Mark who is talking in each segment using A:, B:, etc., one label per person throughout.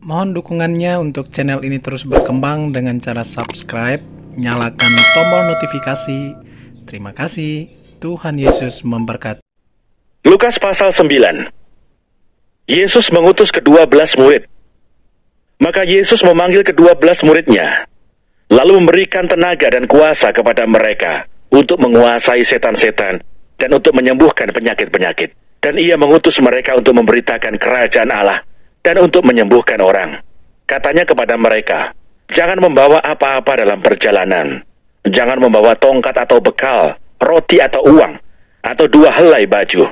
A: Mohon dukungannya untuk channel ini terus berkembang dengan cara subscribe, nyalakan tombol notifikasi. Terima kasih. Tuhan Yesus memberkati.
B: Lukas pasal 9. Yesus mengutus ke-12 murid. Maka Yesus memanggil ke-12 muridnya, lalu memberikan tenaga dan kuasa kepada mereka untuk menguasai setan-setan dan untuk menyembuhkan penyakit-penyakit. Dan ia mengutus mereka untuk memberitakan kerajaan Allah dan untuk menyembuhkan orang. Katanya kepada mereka, jangan membawa apa-apa dalam perjalanan. Jangan membawa tongkat atau bekal, roti atau uang, atau 2 helai baju.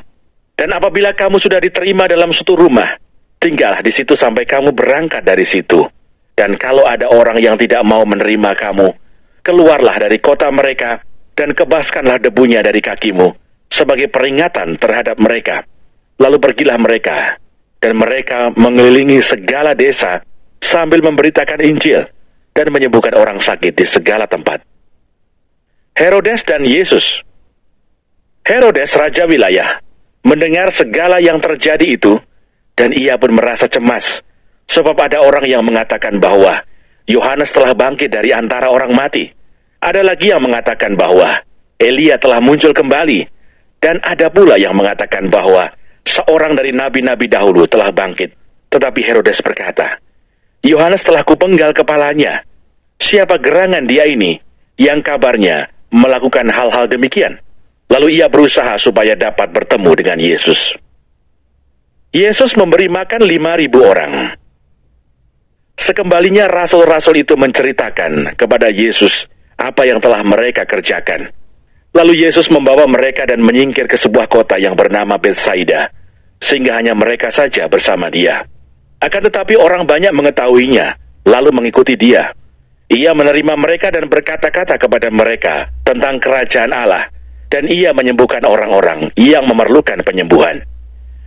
B: Dan apabila kamu sudah diterima dalam suatu rumah, tinggallah di situ sampai kamu berangkat dari situ. Dan kalau ada orang yang tidak mau menerima kamu, keluarlah dari kota mereka dan kebaskanlah debunya dari kakimu sebagai peringatan terhadap mereka. Lalu pergilah mereka, dan mereka mengelilingi segala desa sambil memberitakan Injil dan menyembuhkan orang sakit di segala tempat. Herodes dan Yesus. Herodes raja wilayah mendengar segala yang terjadi itu, dan ia pun merasa cemas, sebab ada orang yang mengatakan bahwa Yohanes telah bangkit dari antara orang mati. Ada lagi yang mengatakan bahwa Elia telah muncul kembali, dan ada pula yang mengatakan bahwa seorang dari nabi-nabi dahulu telah bangkit. Tetapi Herodes berkata, Yohanes telah kupenggal kepalanya. Siapa gerangan dia ini yang kabarnya melakukan hal-hal demikian? Lalu ia berusaha supaya dapat bertemu dengan Yesus. Yesus memberi makan 5.000 orang. Sekembalinya rasul-rasul itu menceritakan kepada Yesus apa yang telah mereka kerjakan. Lalu Yesus membawa mereka dan menyingkir ke sebuah kota yang bernama Betsaida, sehingga hanya mereka saja bersama dia. Akan tetapi orang banyak mengetahuinya, lalu mengikuti dia. Ia menerima mereka dan berkata-kata kepada mereka tentang kerajaan Allah, dan ia menyembuhkan orang-orang yang memerlukan penyembuhan.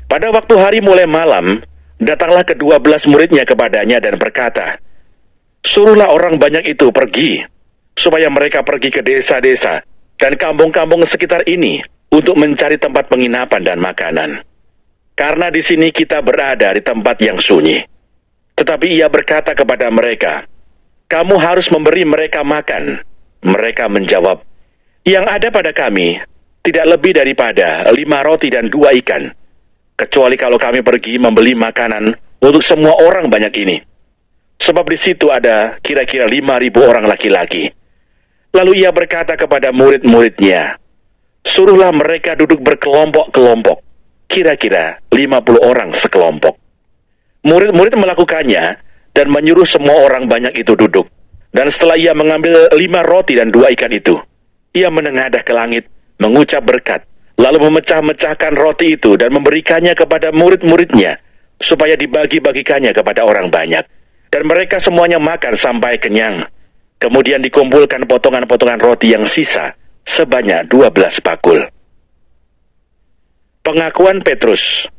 B: Pada waktu hari mulai malam, datanglah ke-12 muridnya kepadanya dan berkata, suruhlah orang banyak itu pergi, supaya mereka pergi ke desa-desa dan kampung-kampung sekitar ini untuk mencari tempat penginapan dan makanan. Karena di sini kita berada di tempat yang sunyi. Tetapi ia berkata kepada mereka, kamu harus memberi mereka makan. Mereka menjawab, yang ada pada kami tidak lebih daripada 5 roti dan 2 ikan, kecuali kalau kami pergi membeli makanan untuk semua orang banyak ini. Sebab di situ ada kira-kira 5.000 orang laki-laki. Lalu ia berkata kepada murid-muridnya, suruhlah mereka duduk berkelompok-kelompok, kira-kira 50 orang sekelompok. Murid-murid melakukannya dan menyuruh semua orang banyak itu duduk. Dan setelah ia mengambil 5 roti dan 2 ikan itu, ia menengadah ke langit, mengucap berkat, lalu memecah-mecahkan roti itu dan memberikannya kepada murid-muridnya, supaya dibagi-bagikannya kepada orang banyak. Dan mereka semuanya makan sampai kenyang. Kemudian dikumpulkan potongan-potongan roti yang sisa sebanyak 12 bakul. Pengakuan Petrus.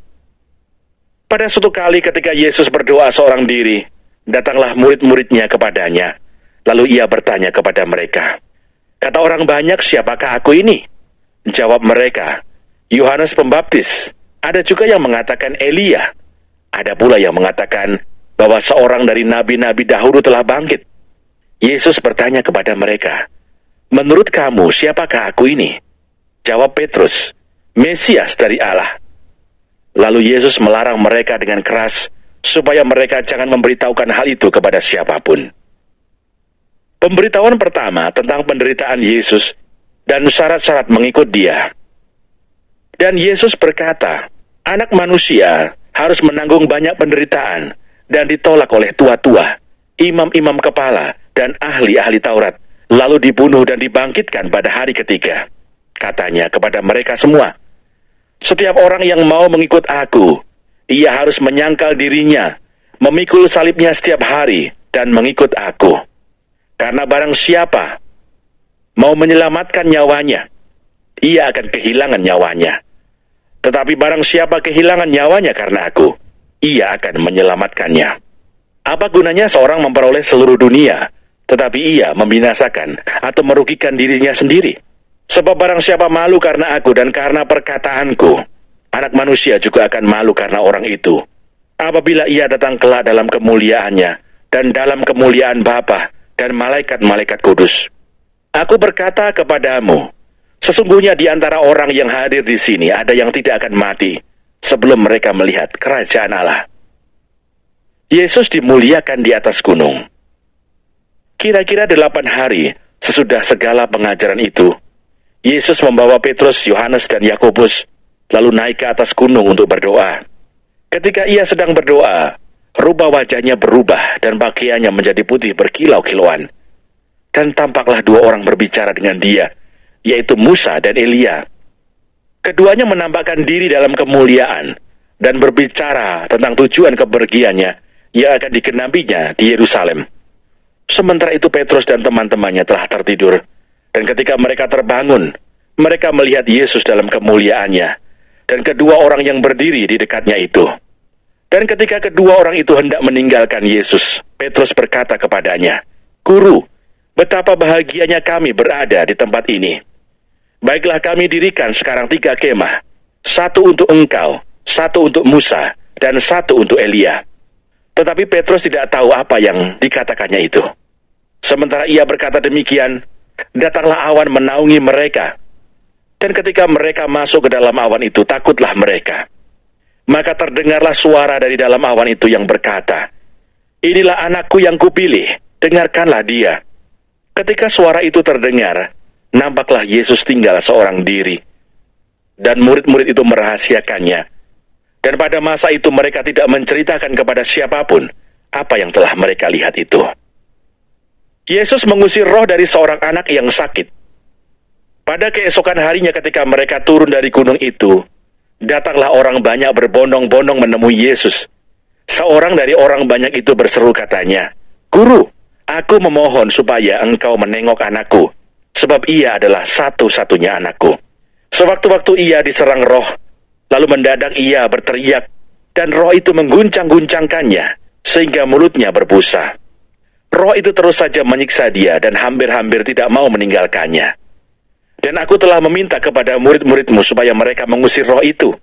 B: Pada suatu kali ketika Yesus berdoa seorang diri, datanglah murid-muridnya kepadanya. Lalu ia bertanya kepada mereka, kata orang banyak, siapakah aku ini? Jawab mereka, Yohanes Pembaptis. Ada juga yang mengatakan Elia. Ada pula yang mengatakan bahwa seorang dari nabi-nabi dahulu telah bangkit. Yesus bertanya kepada mereka, menurut kamu siapakah aku ini? Jawab Petrus, Mesias dari Allah. Lalu Yesus melarang mereka dengan keras, supaya mereka jangan memberitahukan hal itu kepada siapapun. Pemberitahuan pertama tentang penderitaan Yesus dan syarat-syarat mengikut dia. Dan Yesus berkata, anak manusia harus menanggung banyak penderitaan dan ditolak oleh tua-tua, imam-imam kepala, dan ahli-ahli Taurat, lalu dibunuh dan dibangkitkan pada hari ketiga. Katanya kepada mereka semua, setiap orang yang mau mengikut aku, ia harus menyangkal dirinya, memikul salibnya setiap hari, dan mengikut aku. Karena barang siapa mau menyelamatkan nyawanya, ia akan kehilangan nyawanya. Tetapi barang siapa kehilangan nyawanya karena aku, ia akan menyelamatkannya. Apa gunanya seorang memperoleh seluruh dunia, tetapi ia membinasakan atau merugikan dirinya sendiri? Sebab barang siapa malu karena aku dan karena perkataanku, Anak manusia juga akan malu karena orang itu. apabila ia datang kelak dalam kemuliaannya dan dalam kemuliaan Bapa dan malaikat-malaikat kudus. Aku berkata kepadamu, sesungguhnya di antara orang yang hadir di sini ada yang tidak akan mati sebelum mereka melihat kerajaan Allah." Yesus dimuliakan di atas gunung. Kira-kira 8 hari sesudah segala pengajaran itu, Yesus membawa Petrus, Yohanes, dan Yakobus lalu naik ke atas gunung untuk berdoa. Ketika ia sedang berdoa, rupa wajahnya berubah dan pakaiannya menjadi putih berkilau-kilauan. Dan tampaklah 2 orang berbicara dengan dia, yaitu Musa dan Elia. Keduanya menampakkan diri dalam kemuliaan dan berbicara tentang tujuan kepergiannya yang akan digenapinya di Yerusalem. Sementara itu Petrus dan teman-temannya telah tertidur, dan ketika mereka terbangun, mereka melihat Yesus dalam kemuliaannya, dan kedua orang yang berdiri di dekatnya itu. Dan ketika kedua orang itu hendak meninggalkan Yesus, Petrus berkata kepadanya, "Guru, betapa bahagianya kami berada di tempat ini. Baiklah kami dirikan sekarang 3 kemah, 1 untuk engkau, 1 untuk Musa, dan 1 untuk Elia." Tetapi Petrus tidak tahu apa yang dikatakannya itu. Sementara ia berkata demikian, datanglah awan menaungi mereka. Dan ketika mereka masuk ke dalam awan itu, takutlah mereka. Maka terdengarlah suara dari dalam awan itu yang berkata, "Inilah anakku yang kupilih, dengarkanlah dia." Ketika suara itu terdengar, nampaklah Yesus tinggal seorang diri. Dan murid-murid itu merahasiakannya. Dan pada masa itu mereka tidak menceritakan kepada siapapun apa yang telah mereka lihat itu. Yesus mengusir roh dari seorang anak yang sakit. Pada keesokan harinya ketika mereka turun dari gunung itu, datanglah orang banyak berbondong-bondong menemui Yesus. Seorang dari orang banyak itu berseru katanya, "Guru, aku memohon supaya engkau menengok anakku, sebab ia adalah satu-satunya anakku. Sewaktu-waktu ia diserang roh, lalu mendadak ia berteriak, dan roh itu mengguncang-guncangkannya, sehingga mulutnya berbusa. Roh itu terus saja menyiksa dia dan hampir-hampir tidak mau meninggalkannya. Dan aku telah meminta kepada murid-muridmu supaya mereka mengusir roh itu,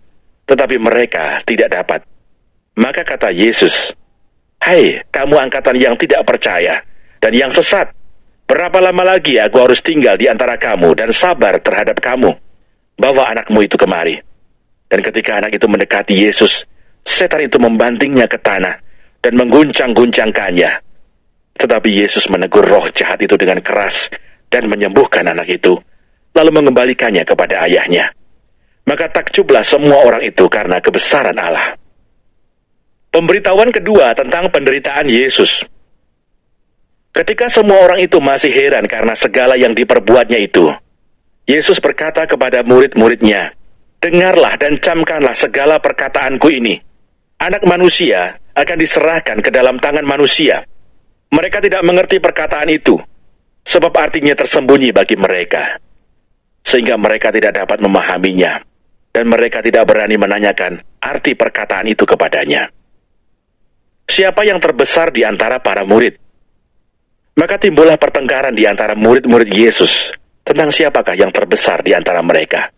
B: tetapi mereka tidak dapat." Maka kata Yesus, "Hai, kamu angkatan yang tidak percaya dan yang sesat, berapa lama lagi aku harus tinggal di antara kamu dan sabar terhadap kamu? Bawa anakmu itu kemari." Dan ketika anak itu mendekati Yesus, setan itu membantingnya ke tanah dan mengguncang-guncangkannya. Tetapi Yesus menegur roh jahat itu dengan keras dan menyembuhkan anak itu, lalu mengembalikannya kepada ayahnya. Maka takjublah semua orang itu karena kebesaran Allah. Pemberitahuan kedua tentang penderitaan Yesus. Ketika semua orang itu masih heran karena segala yang diperbuatnya itu, Yesus berkata kepada murid-muridnya, "Dengarlah dan camkanlah segala perkataanku ini. Anak manusia akan diserahkan ke dalam tangan manusia. Mereka tidak mengerti perkataan itu, sebab artinya tersembunyi bagi mereka, sehingga mereka tidak dapat memahaminya, dan mereka tidak berani menanyakan arti perkataan itu kepadanya." Siapa yang terbesar di antara para murid? Maka timbullah pertengkaran di antara murid-murid Yesus tentang siapakah yang terbesar di antara mereka.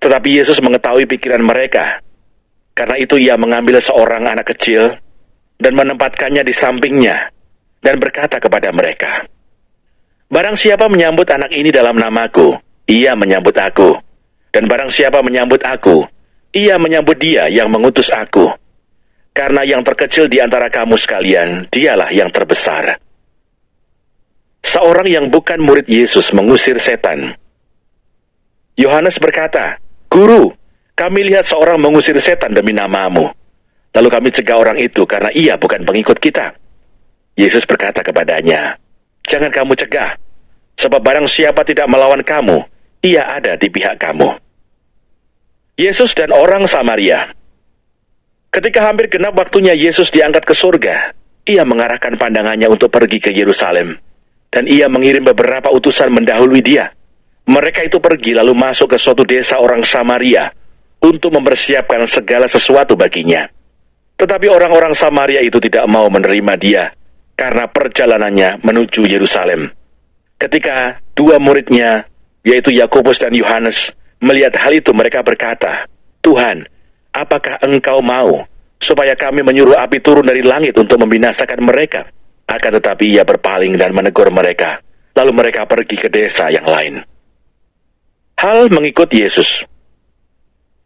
B: Tetapi Yesus mengetahui pikiran mereka. Karena itu ia mengambil seorang anak kecil dan menempatkannya di sampingnya dan berkata kepada mereka, "Barang siapa menyambut anak ini dalam namaku, ia menyambut aku. Dan barang siapa menyambut aku, ia menyambut dia yang mengutus aku. Karena yang terkecil di antara kamu sekalian, dialah yang terbesar." Seorang yang bukan murid Yesus mengusir setan. Yohanes berkata, "Guru, kami lihat seorang mengusir setan demi namamu. Lalu kami cegah orang itu karena ia bukan pengikut kita." Yesus berkata kepadanya, "Jangan kamu cegah, sebab barang siapa tidak melawan kamu, ia ada di pihak kamu." Yesus dan orang Samaria. Ketika hampir genap waktunya Yesus diangkat ke surga, ia mengarahkan pandangannya untuk pergi ke Yerusalem, dan ia mengirim beberapa utusan mendahului dia. Mereka itu pergi lalu masuk ke suatu desa orang Samaria untuk mempersiapkan segala sesuatu baginya. Tetapi orang-orang Samaria itu tidak mau menerima dia karena perjalanannya menuju Yerusalem. Ketika 2 muridnya, yaitu Yakobus dan Yohanes, melihat hal itu, mereka berkata, "Tuhan, apakah engkau mau supaya kami menyuruh api turun dari langit untuk membinasakan mereka. Akan tetapi ia berpaling dan menegur mereka. Lalu mereka pergi ke desa yang lain. Hal mengikut Yesus.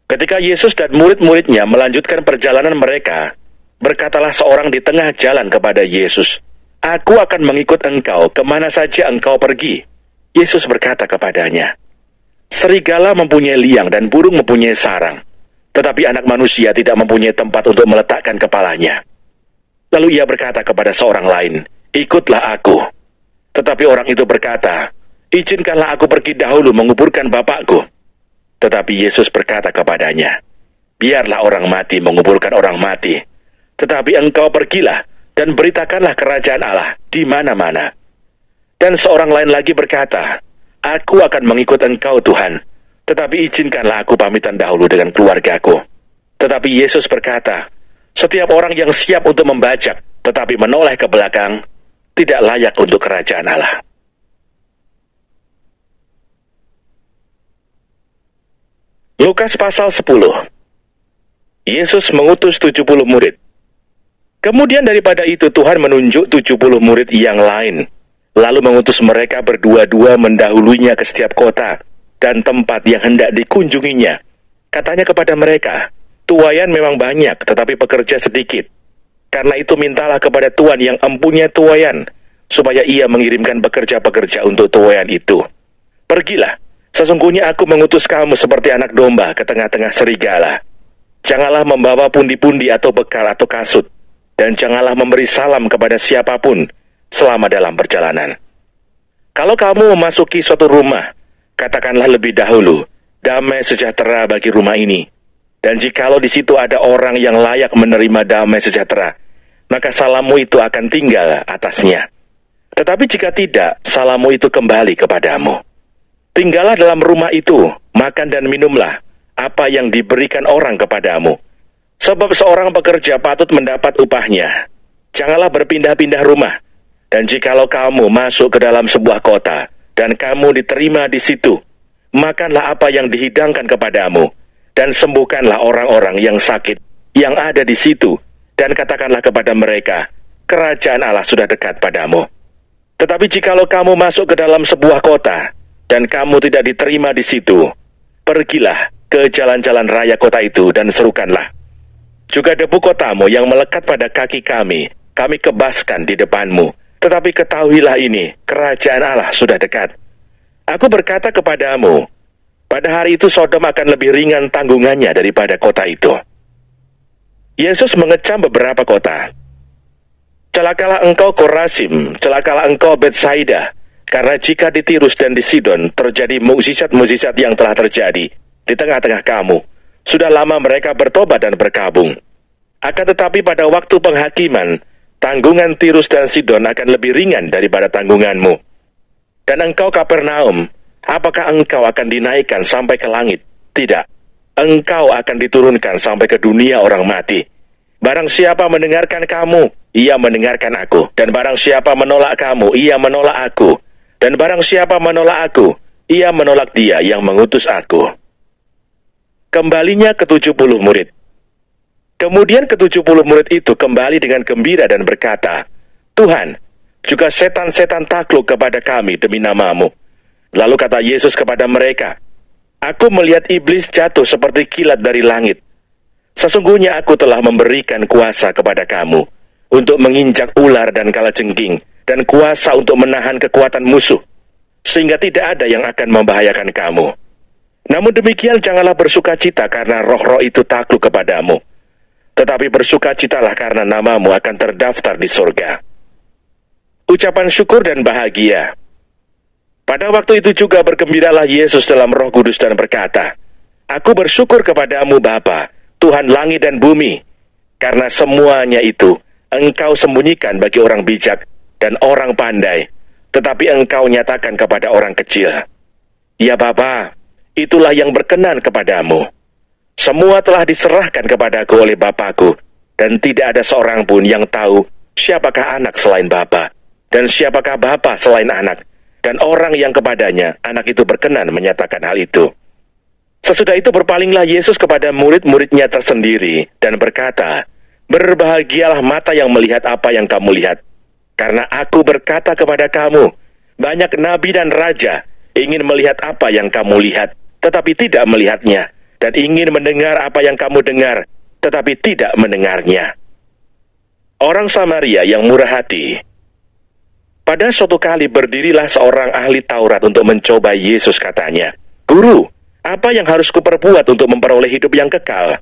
B: Ketika Yesus dan murid-muridnya melanjutkan perjalanan mereka, berkatalah seorang di tengah jalan kepada Yesus, "Aku akan mengikut engkau kemana saja engkau pergi." Yesus berkata kepadanya, "Serigala mempunyai liang dan burung mempunyai sarang, tetapi anak manusia tidak mempunyai tempat untuk meletakkan kepalanya." Lalu ia berkata kepada seorang lain, "Ikutlah aku." Tetapi orang itu berkata, "Izinkanlah aku pergi dahulu menguburkan bapakku." Tetapi Yesus berkata kepadanya, "Biarlah orang mati menguburkan orang mati, tetapi engkau pergilah dan beritakanlah kerajaan Allah di mana-mana." Dan seorang lain lagi berkata, "Aku akan mengikut engkau Tuhan, tetapi izinkanlah aku pamitan dahulu dengan keluargaku." Tetapi Yesus berkata, "Setiap orang yang siap untuk membajak, tetapi menoleh ke belakang, tidak layak untuk kerajaan Allah." Lukas pasal 10. Yesus mengutus 70 murid. Kemudian daripada itu Tuhan menunjuk 70 murid yang lain, lalu mengutus mereka berdua-dua mendahulunya ke setiap kota dan tempat yang hendak dikunjunginya. Katanya kepada mereka, "Tuaian memang banyak, tetapi pekerja sedikit. Karena itu mintalah kepada Tuhan yang empunya tuaian, supaya ia mengirimkan pekerja-pekerja untuk tuaian itu. Pergilah, sesungguhnya aku mengutus kamu seperti anak domba ke tengah-tengah serigala. Janganlah membawa pundi-pundi atau bekal atau kasut, dan janganlah memberi salam kepada siapapun selama dalam perjalanan. Kalau kamu memasuki suatu rumah, katakanlah lebih dahulu, 'Damai sejahtera bagi rumah ini.' Dan jikalau di situ ada orang yang layak menerima damai sejahtera, maka salammu itu akan tinggal atasnya. Tetapi jika tidak, salammu itu kembali kepadamu. Tinggallah dalam rumah itu, makan dan minumlah apa yang diberikan orang kepadamu. Sebab seorang pekerja patut mendapat upahnya. Janganlah berpindah-pindah rumah. Dan jikalau kamu masuk ke dalam sebuah kota, dan kamu diterima di situ, makanlah apa yang dihidangkan kepadamu, dan sembuhkanlah orang-orang yang sakit yang ada di situ, dan katakanlah kepada mereka, kerajaan Allah sudah dekat padamu. Tetapi jikalau kamu masuk ke dalam sebuah kota, dan kamu tidak diterima di situ, pergilah ke jalan-jalan raya kota itu dan serukanlah, juga debu kotamu yang melekat pada kaki kami kebaskan di depanmu. Tetapi ketahuilah ini, kerajaan Allah sudah dekat. Aku berkata kepadamu, pada hari itu Sodom akan lebih ringan tanggungannya daripada kota itu." Yesus mengecam beberapa kota. "Celakalah engkau Korazim, celakalah engkau Betsaida, karena jika di Tirus dan di Sidon terjadi mukjizat-mukjizat yang telah terjadi di tengah-tengah kamu, sudah lama mereka bertobat dan berkabung. Akan tetapi pada waktu penghakiman, tanggungan Tirus dan Sidon akan lebih ringan daripada tanggunganmu. Dan engkau Kapernaum, apakah engkau akan dinaikkan sampai ke langit? Tidak. Engkau akan diturunkan sampai ke dunia orang mati. Barang siapa mendengarkan kamu, ia mendengarkan aku. Dan barang siapa menolak kamu, ia menolak aku. Dan barang siapa menolak aku, ia menolak dia yang mengutus aku." Kembalinya ke-70 murid. Kemudian ke-70 murid itu kembali dengan gembira dan berkata, "Tuhan, juga setan-setan takluk kepada kami demi nama-Mu." Lalu kata Yesus kepada mereka, "Aku melihat iblis jatuh seperti kilat dari langit. Sesungguhnya aku telah memberikan kuasa kepada kamu untuk menginjak ular dan kalajengking, dan kuasa untuk menahan kekuatan musuh, sehingga tidak ada yang akan membahayakan kamu. Namun demikian janganlah bersukacita karena roh-roh itu takluk kepadamu, tetapi bersukacitalah karena namamu akan terdaftar di surga." Ucapan syukur dan bahagia. Pada waktu itu juga bergembiralah Yesus dalam Roh Kudus dan berkata, "Aku bersyukur kepadamu Bapa, Tuhan langit dan bumi, karena semuanya itu Engkau sembunyikan bagi orang bijak dan orang pandai, tetapi Engkau nyatakan kepada orang kecil. Ya Bapa, itulah yang berkenan kepadamu. Semua telah diserahkan kepadaku oleh Bapakku, dan tidak ada seorang pun yang tahu siapakah anak selain Bapa, dan siapakah Bapa selain anak, dan orang yang kepadanya anak itu berkenan menyatakan hal itu." Sesudah itu berpalinglah Yesus kepada murid-muridnya tersendiri dan berkata, Berbahagialah mata yang melihat apa yang kamu lihat. Karena aku berkata kepada kamu, banyak nabi dan raja ingin melihat apa yang kamu lihat, tetapi tidak melihatnya, dan ingin mendengar apa yang kamu dengar, tetapi tidak mendengarnya. Orang Samaria yang murah hati. Pada suatu kali berdirilah seorang ahli Taurat untuk mencoba Yesus, katanya, "Guru, apa yang harus kuperbuat untuk memperoleh hidup yang kekal?"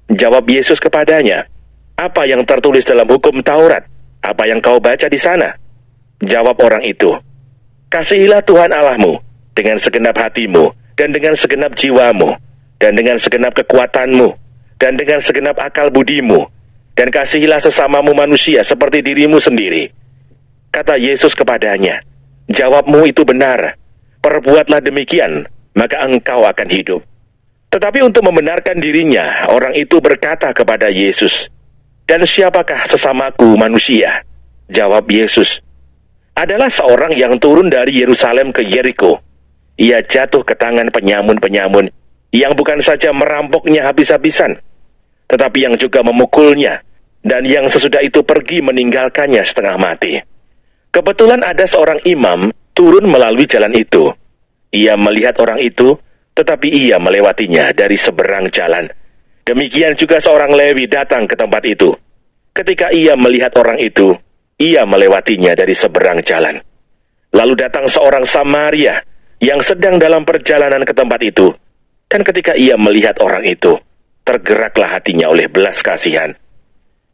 B: Jawab Yesus kepadanya, "Apa yang tertulis dalam hukum Taurat? Apa yang kau baca di sana?" Jawab orang itu, "Kasihilah Tuhan Allahmu dengan segenap hatimu, dan dengan segenap jiwamu, dan dengan segenap kekuatanmu, dan dengan segenap akal budimu, dan kasihilah sesamamu manusia seperti dirimu sendiri." Kata Yesus kepadanya, "Jawabmu itu benar. Perbuatlah demikian, maka engkau akan hidup." Tetapi untuk membenarkan dirinya, orang itu berkata kepada Yesus, "Dan siapakah sesamaku manusia?" Jawab Yesus, "Adalah seorang yang turun dari Yerusalem ke Yeriko. Ia jatuh ke tangan penyamun-penyamun yang bukan saja merampoknya habis-habisan, tetapi yang juga memukulnya, dan yang sesudah itu pergi meninggalkannya setengah mati. Kebetulan ada seorang imam turun melalui jalan itu. Ia melihat orang itu, tetapi ia melewatinya dari seberang jalan. Demikian juga seorang Lewi datang ke tempat itu. Ketika ia melihat orang itu, ia melewatinya dari seberang jalan. Lalu datang seorang Samaria yang sedang dalam perjalanan ke tempat itu, dan ketika ia melihat orang itu, tergeraklah hatinya oleh belas kasihan.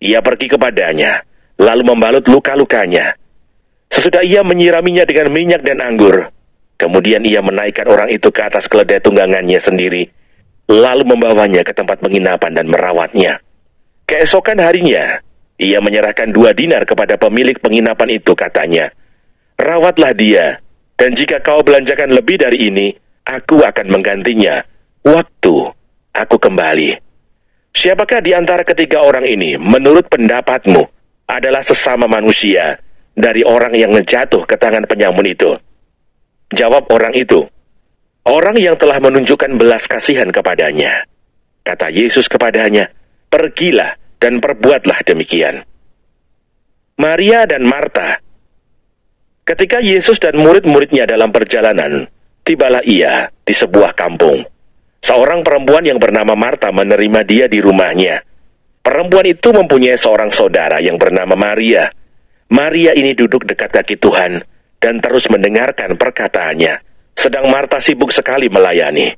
B: Ia pergi kepadanya, lalu membalut luka-lukanya. Sesudah ia menyiraminya dengan minyak dan anggur, kemudian ia menaikkan orang itu ke atas keledai tunggangannya sendiri, lalu membawanya ke tempat penginapan dan merawatnya. Keesokan harinya, ia menyerahkan 2 dinar kepada pemilik penginapan itu, katanya, "Rawatlah dia, dan jika kau belanjakan lebih dari ini, aku akan menggantinya waktu aku kembali." Siapakah di antara ketiga orang ini, menurut pendapatmu, adalah sesama manusia dari orang yang jatuh ke tangan penyamun itu? Jawab orang itu, "Orang yang telah menunjukkan belas kasihan kepadanya." Kata Yesus kepadanya, "Pergilah dan perbuatlah demikian." Maria dan Marta. Ketika Yesus dan murid-muridnya dalam perjalanan, tibalah ia di sebuah kampung. Seorang perempuan yang bernama Marta menerima dia di rumahnya. Perempuan itu mempunyai seorang saudara yang bernama Maria. Maria ini duduk dekat kaki Tuhan dan terus mendengarkan perkataannya, sedang Marta sibuk sekali melayani.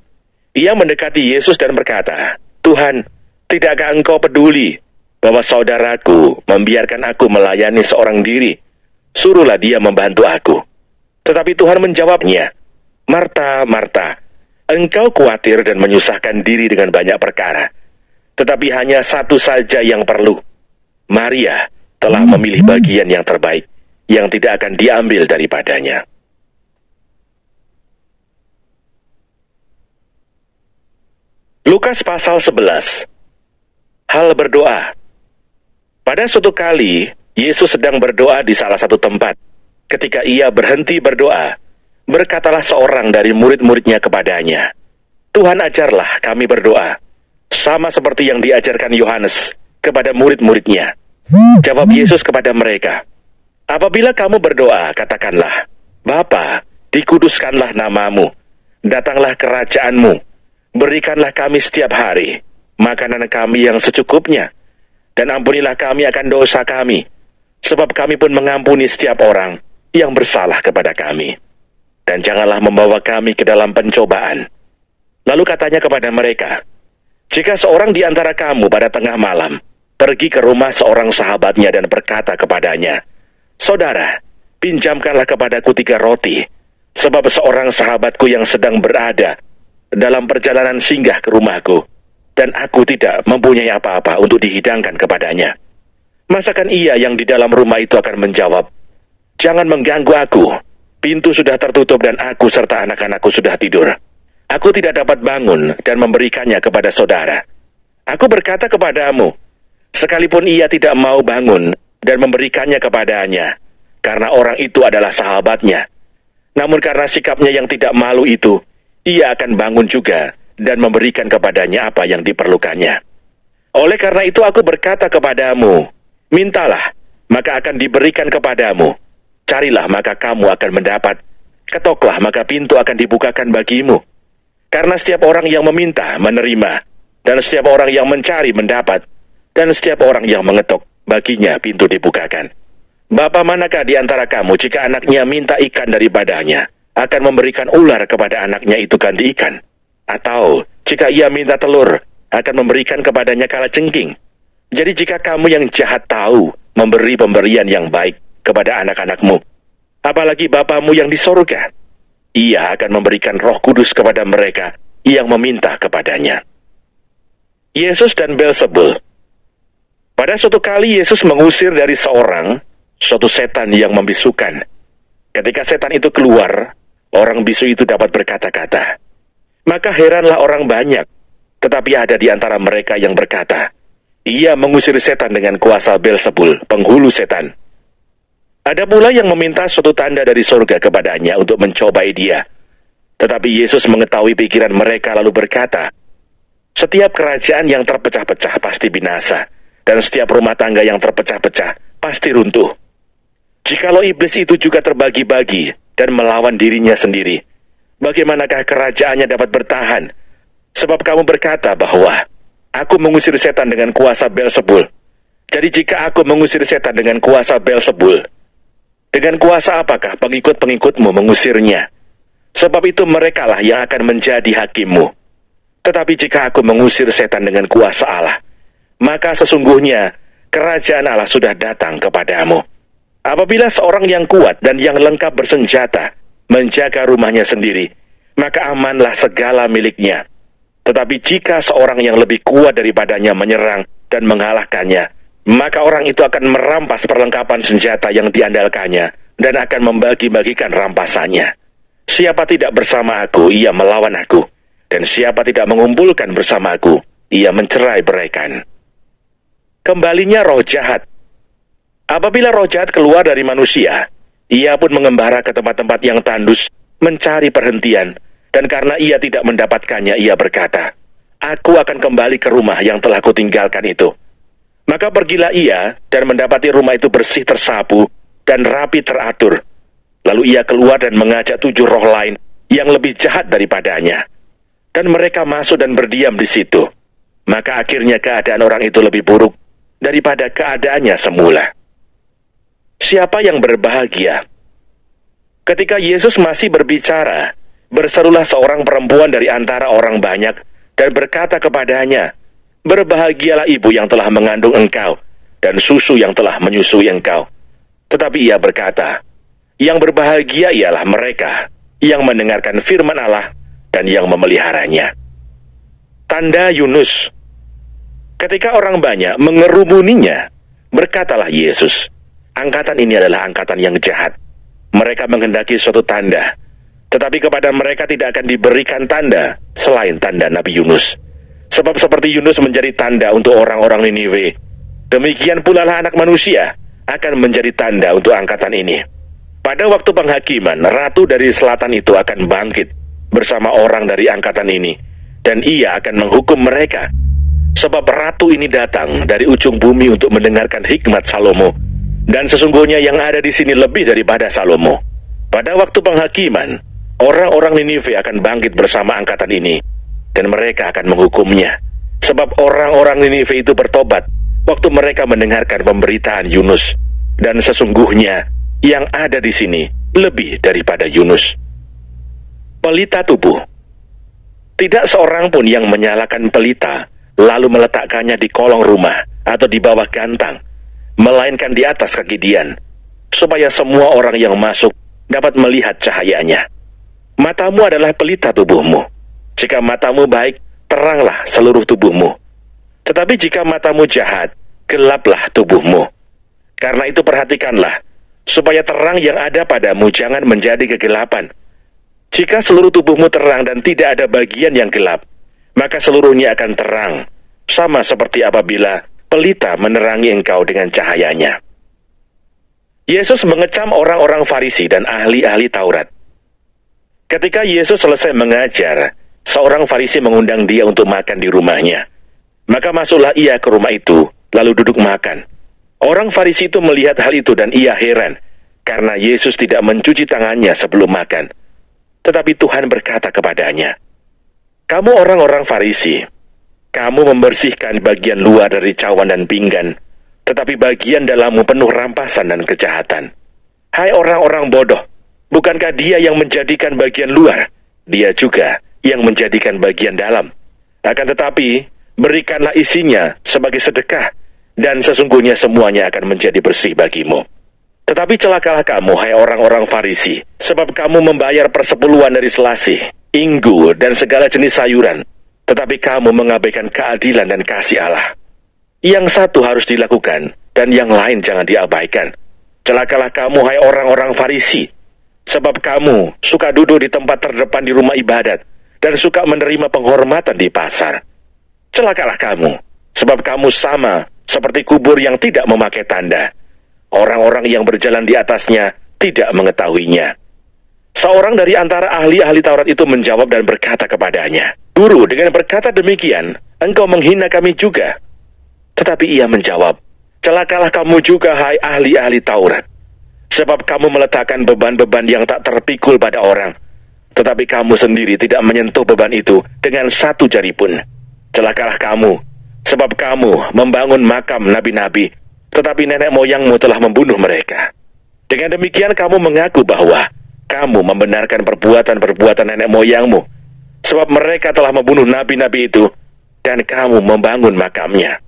B: Ia mendekati Yesus dan berkata, "Tuhan, tidakkah engkau peduli bahwa saudaraku membiarkan aku melayani seorang diri? Suruhlah dia membantu aku." Tetapi Tuhan menjawabnya, "Marta, Marta, engkau khawatir dan menyusahkan diri dengan banyak perkara, tetapi hanya satu saja yang perlu. Maria telah memilih bagian yang terbaik, yang tidak akan diambil daripadanya." Lukas pasal 11. Hal berdoa. Pada suatu kali, Yesus sedang berdoa di salah satu tempat. Ketika ia berhenti berdoa, berkatalah seorang dari murid-muridnya kepadanya, "Tuhan, ajarlah kami berdoa, sama seperti yang diajarkan Yohanes kepada murid-muridnya." Jawab Yesus kepada mereka, "Apabila kamu berdoa, katakanlah, Bapa, dikuduskanlah namamu, datanglah kerajaanmu, berikanlah kami setiap hari makanan kami yang secukupnya, dan ampunilah kami akan dosa kami, sebab kami pun mengampuni setiap orang yang bersalah kepada kami. Dan janganlah membawa kami ke dalam pencobaan." Lalu katanya kepada mereka, "Jika seorang di antara kamu pada tengah malam pergi ke rumah seorang sahabatnya dan berkata kepadanya, 'Saudara, pinjamkanlah kepadaku 3 roti, sebab seorang sahabatku yang sedang berada dalam perjalanan singgah ke rumahku, dan aku tidak mempunyai apa-apa untuk dihidangkan kepadanya.' Masakan ia yang di dalam rumah itu akan menjawab, 'Jangan mengganggu aku, pintu sudah tertutup dan aku serta anak-anakku sudah tidur. Aku tidak dapat bangun dan memberikannya kepada saudara.' Aku berkata kepadamu, sekalipun ia tidak mau bangun dan memberikannya kepadanya, karena orang itu adalah sahabatnya, namun karena sikapnya yang tidak malu itu, ia akan bangun juga dan memberikan kepadanya apa yang diperlukannya. Oleh karena itu aku berkata kepadamu, mintalah, maka akan diberikan kepadamu. Carilah, maka kamu akan mendapat. Ketoklah, maka pintu akan dibukakan bagimu. Karena setiap orang yang meminta, menerima. Dan setiap orang yang mencari, mendapat. Dan setiap orang yang mengetok, baginya pintu dibukakan. Bapa manakah di antara kamu, jika anaknya minta ikan daripadanya, akan memberikan ular kepada anaknya itu ganti ikan? Atau, jika ia minta telur, akan memberikan kepadanya kalajengking? Jadi jika kamu yang jahat tahu memberi pemberian yang baik kepada anak-anakmu, apalagi Bapamu yang di sorga, ia akan memberikan Roh Kudus kepada mereka yang meminta kepadanya. Yesus dan Beelzebul. Pada suatu kali Yesus mengusir dari suatu setan yang membisukan. Ketika setan itu keluar, orang bisu itu dapat berkata-kata. Maka heranlah orang banyak, tetapi ada di antara mereka yang berkata, ia mengusir setan dengan kuasa Beelzebul, penghulu setan. Ada pula yang meminta suatu tanda dari surga kepadanya untuk mencobai dia. Tetapi Yesus mengetahui pikiran mereka lalu berkata, setiap kerajaan yang terpecah-pecah pasti binasa, dan setiap rumah tangga yang terpecah-pecah pasti runtuh. Jikalau iblis itu juga terbagi-bagi dan melawan dirinya sendiri, bagaimanakah kerajaannya dapat bertahan? Sebab kamu berkata bahwa aku mengusir setan dengan kuasa Beelzebul. Jadi jika aku mengusir setan dengan kuasa Beelzebul, dengan kuasa apakah pengikut-pengikutmu mengusirnya? Sebab itu merekalah yang akan menjadi hakimmu. Tetapi jika aku mengusir setan dengan kuasa Allah, maka sesungguhnya kerajaan Allah sudah datang kepadamu. Apabila seorang yang kuat dan yang lengkap bersenjata menjaga rumahnya sendiri, maka amanlah segala miliknya. Tetapi jika seorang yang lebih kuat daripadanya menyerang dan mengalahkannya, maka orang itu akan merampas perlengkapan senjata yang diandalkannya dan akan membagi-bagikan rampasannya. Siapa tidak bersama aku, ia melawan aku. Dan siapa tidak mengumpulkan bersama aku, ia mencerai-beraikan. Kembalinya roh jahat. Apabila roh jahat keluar dari manusia, ia pun mengembara ke tempat-tempat yang tandus, mencari perhentian. Dan karena ia tidak mendapatkannya, ia berkata, aku akan kembali ke rumah yang telah kutinggalkan itu. Maka pergilah ia dan mendapati rumah itu bersih tersapu dan rapi teratur. Lalu ia keluar dan mengajak 7 roh lain yang lebih jahat daripadanya. Dan mereka masuk dan berdiam di situ. Maka akhirnya keadaan orang itu lebih buruk daripada keadaannya semula. Siapa yang berbahagia? Ketika Yesus masih berbicara, berserulah seorang perempuan dari antara orang banyak dan berkata kepadanya, berbahagialah ibu yang telah mengandung engkau dan susu yang telah menyusui engkau. Tetapi ia berkata, yang berbahagia ialah mereka yang mendengarkan firman Allah dan yang memeliharanya. Tanda Yunus. Ketika orang banyak mengerumuninya, berkatalah Yesus, angkatan ini adalah angkatan yang jahat. Mereka menghendaki suatu tanda, tetapi kepada mereka tidak akan diberikan tanda selain tanda Nabi Yunus. Sebab seperti Yunus menjadi tanda untuk orang-orang Niniwe, demikian pula lah Anak Manusia akan menjadi tanda untuk angkatan ini. Pada waktu penghakiman, ratu dari selatan itu akan bangkit bersama orang dari angkatan ini, dan ia akan menghukum mereka. Sebab ratu ini datang dari ujung bumi untuk mendengarkan hikmat Salomo, dan sesungguhnya yang ada di sini lebih daripada Salomo. Pada waktu penghakiman, orang-orang Niniwe akan bangkit bersama angkatan ini, dan mereka akan menghukumnya. Sebab orang-orang Niniwe itu bertobat waktu mereka mendengarkan pemberitaan Yunus, dan sesungguhnya yang ada di sini lebih daripada Yunus. Pelita tubuh. Tidak seorang pun yang menyalakan pelita lalu meletakkannya di kolong rumah atau di bawah gantang, melainkan di atas kaki dian, supaya semua orang yang masuk dapat melihat cahayanya. Matamu adalah pelita tubuhmu. Jika matamu baik, teranglah seluruh tubuhmu. Tetapi jika matamu jahat, gelaplah tubuhmu. Karena itu perhatikanlah, supaya terang yang ada padamu jangan menjadi kegelapan. Jika seluruh tubuhmu terang dan tidak ada bagian yang gelap, maka seluruhnya akan terang, sama seperti apabila pelita menerangi engkau dengan cahayanya. Yesus mengecam orang-orang Farisi dan ahli-ahli Taurat. Ketika Yesus selesai mengajar, seorang Farisi mengundang dia untuk makan di rumahnya. Maka masuklah ia ke rumah itu, lalu duduk makan. Orang Farisi itu melihat hal itu dan ia heran, karena Yesus tidak mencuci tangannya sebelum makan. Tetapi Tuhan berkata kepadanya, "Kamu orang-orang Farisi, kamu membersihkan bagian luar dari cawan dan pinggan, tetapi bagian dalammu penuh rampasan dan kejahatan. Hai orang-orang bodoh, bukankah Dia yang menjadikan bagian luar? Dia juga yang menjadikan bagian dalam. Akan tetapi, berikanlah isinya sebagai sedekah, dan sesungguhnya semuanya akan menjadi bersih bagimu. Tetapi celakalah kamu, hai orang-orang Farisi, sebab kamu membayar persepuluhan dari selasih, inggu, dan segala jenis sayuran, tetapi kamu mengabaikan keadilan dan kasih Allah. Yang satu harus dilakukan, dan yang lain jangan diabaikan. Celakalah kamu, hai orang-orang Farisi, sebab kamu suka duduk di tempat terdepan di rumah ibadat, dan suka menerima penghormatan di pasar. Celakalah kamu, sebab kamu sama seperti kubur yang tidak memakai tanda. Orang-orang yang berjalan di atasnya tidak mengetahuinya." Seorang dari antara ahli-ahli Taurat itu menjawab dan berkata kepadanya, "Guru, dengan berkata demikian, engkau menghina kami juga." Tetapi ia menjawab, "Celakalah kamu juga, hai ahli-ahli Taurat, sebab kamu meletakkan beban-beban yang tak terpikul pada orang, tetapi kamu sendiri tidak menyentuh beban itu dengan satu jari pun. Celakalah kamu, sebab kamu membangun makam nabi-nabi, tetapi nenek moyangmu telah membunuh mereka. Dengan demikian kamu mengaku bahwa kamu membenarkan perbuatan-perbuatan nenek moyangmu, sebab mereka telah membunuh nabi-nabi itu, dan kamu membangun makamnya.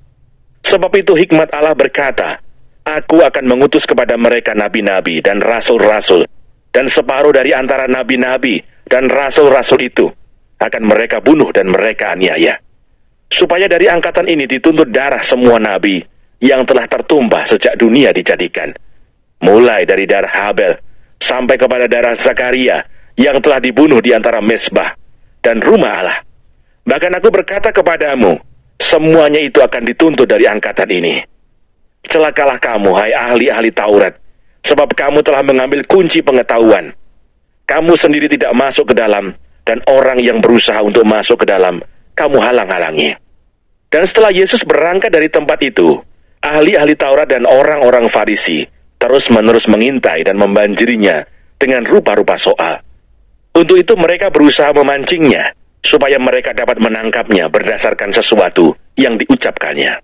B: Sebab itu hikmat Allah berkata, Aku akan mengutus kepada mereka nabi-nabi dan rasul-rasul, dan separuh dari antara nabi-nabi dan rasul-rasul itu akan mereka bunuh dan mereka aniaya, supaya dari angkatan ini dituntut darah semua nabi yang telah tertumpah sejak dunia dijadikan, mulai dari darah Habel sampai kepada darah Zakaria yang telah dibunuh di antara mezbah dan rumah Allah. Bahkan aku berkata kepadamu, semuanya itu akan dituntut dari angkatan ini. Celakalah kamu, hai ahli-ahli Taurat, sebab kamu telah mengambil kunci pengetahuan. Kamu sendiri tidak masuk ke dalam, dan orang yang berusaha untuk masuk ke dalam, kamu halang-halangi." Dan setelah Yesus berangkat dari tempat itu, ahli-ahli Taurat dan orang-orang Farisi terus-menerus mengintai dan membanjirinya dengan rupa-rupa soal. Untuk itu mereka berusaha memancingnya, supaya mereka dapat menangkapnya berdasarkan sesuatu yang diucapkannya.